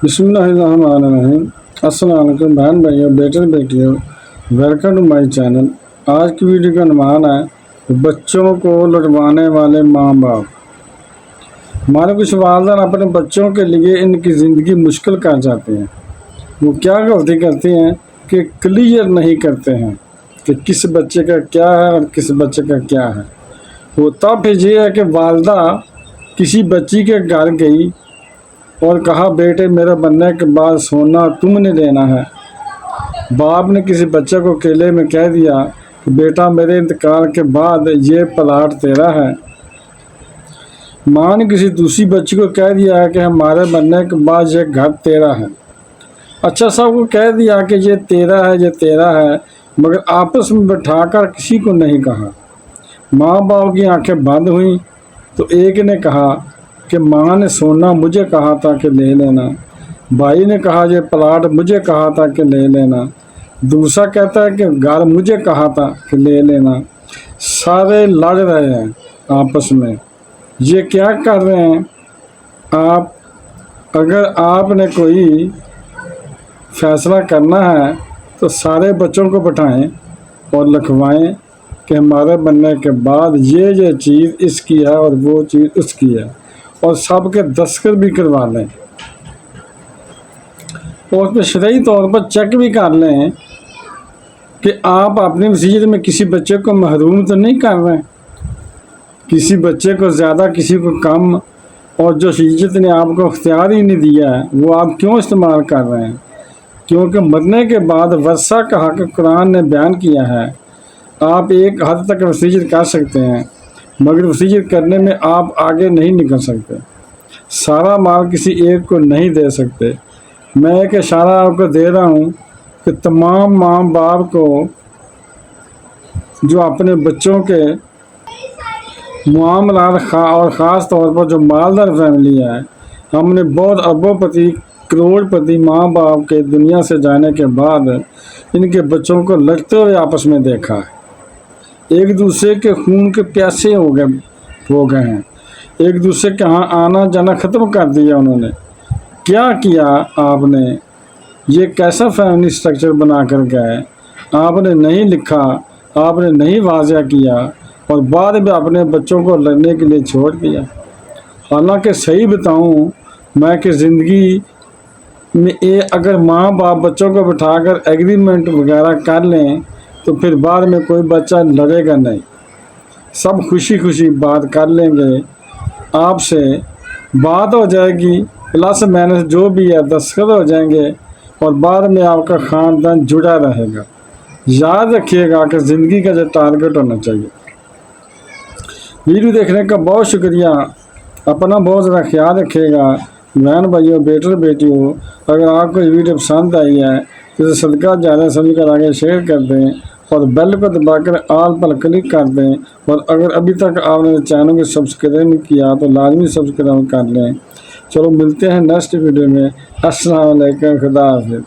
بسم اللہ الرحمن الرحیم۔ السلام علیکم بہن بھائیوں، بیٹے بیٹیوں، ویلکم ٹو مائی چینل۔ آج کی ویڈیو کا عنوان ہے بچوں کو لٹوانے والے ماں باپ۔ ہمارے کچھ والدین اپنے بچوں کے لیے ان کی زندگی مشکل کر جاتے ہیں۔ وہ کیا غلطی کرتے ہیں کہ کلیئر نہیں کرتے ہیں کہ کس بچے کا کیا ہے اور کس بچے کا کیا ہے۔ ہوتا پھر یہ ہے کہ والدہ کسی بچی کے گھر گئی اور کہا بیٹے میرے بننے کے بعد سونا تم نے دینا ہے۔ باپ نے کسی بچے کو کیلے میں کہہ دیا کہ بیٹا میرے انتقال کے بعد یہ پلاٹ تیرا ہے۔ ماں نے کسی دوسری بچی کو کہہ دیا کہ ہمارے بننے کے بعد یہ گھر تیرا ہے۔ اچھا سب کو کہہ دیا کہ یہ تیرا ہے، یہ تیرا ہے، مگر آپس میں بٹھا کر کسی کو نہیں کہا۔ ماں باپ کی آنکھیں بند ہوئیں تو ایک نے کہا کہ ماں نے سونا مجھے کہا تھا کہ لے لینا، بھائی نے کہا یہ پلاٹ مجھے کہا تھا کہ لے لینا، دوسرا کہتا ہے کہ گھر مجھے کہا تھا کہ لے لینا۔ سارے لڑ رہے ہیں آپس میں، یہ کیا کر رہے ہیں آپ؟ اگر آپ نے کوئی فیصلہ کرنا ہے تو سارے بچوں کو بٹھائیں اور لکھوائیں کہ ہمارے بننے کے بعد یہ چیز اس کی ہے اور وہ چیز اس کی ہے، اور سب کے دستخط بھی کروا لیں اور اس پہ شرعی طور پر چیک بھی کر لیں کہ آپ اپنی وصیت میں کسی بچے کو محروم تو نہیں کر رہے، کسی بچے کو زیادہ کسی کو کم، اور جو شریعت نے آپ کو اختیار ہی نہیں دیا ہے وہ آپ کیوں استعمال کر رہے ہیں؟ کیونکہ مرنے کے بعد ورثہ کا حق قرآن نے بیان کیا ہے۔ آپ ایک حد تک وصیت کر سکتے ہیں مگر وصیت کرنے میں آپ آگے نہیں نکل سکتے، سارا مال کسی ایک کو نہیں دے سکتے۔ میں ایک اشارہ آپ کو دے رہا ہوں کہ تمام ماں باپ کو جو اپنے بچوں کے معاملات اور خاص طور پر جو مالدار فیملی ہے، ہم نے بہت اربوں پتی کروڑ پتی ماں باپ کے دنیا سے جانے کے بعد ان کے بچوں کو لڑتے ہوئے آپس میں دیکھا ہے۔ ایک دوسرے کے خون کے پیاسے ہو گئے ہیں، ایک دوسرے کے ہاں آنا جانا ختم کر دیا انہوں نے۔ کیا کیا آپ نے؟ یہ کیسا فیملی سٹرکچر بنا کر گئے؟ آپ نے نہیں لکھا، آپ نے نہیں واضح کیا، اور بعد میں اپنے بچوں کو لڑنے کے لیے چھوڑ دیا۔ حالانکہ صحیح بتاؤں میں کہ زندگی میں اگر ماں باپ بچوں کو بٹھا کر ایگریمنٹ وغیرہ کر لیں تو پھر بعد میں کوئی بچہ لڑے گا نہیں، سب خوشی خوشی بات کر لیں گے، آپ سے بات ہو جائے گی، پلس مائنس جو بھی ہے دستخط ہو جائیں گے، اور بعد میں آپ کا خاندان جڑا رہے گا۔ یاد رکھیے گا کہ زندگی کا جو ٹارگٹ ہونا چاہیے۔ ویڈیو دیکھنے کا بہت شکریہ، اپنا بہت زیادہ خیال رکھیے گا۔ بہن بھائیوں، بیٹے بیٹیوں، اگر آپ کو یہ ویڈیو پسند آئی ہے تو اسے صدقہ جاریہ سمجھ کر آگے شیئر کر دیں اور بیل کو دبا کر آل پر کلک کر دیں، اور اگر ابھی تک آپ نے چینل کو سبسکرائب نہیں کیا تو لازمی سبسکرائب کر لیں۔ چلو ملتے ہیں نیکسٹ ویڈیو میں۔ السلام علیکم، خدا حافظ۔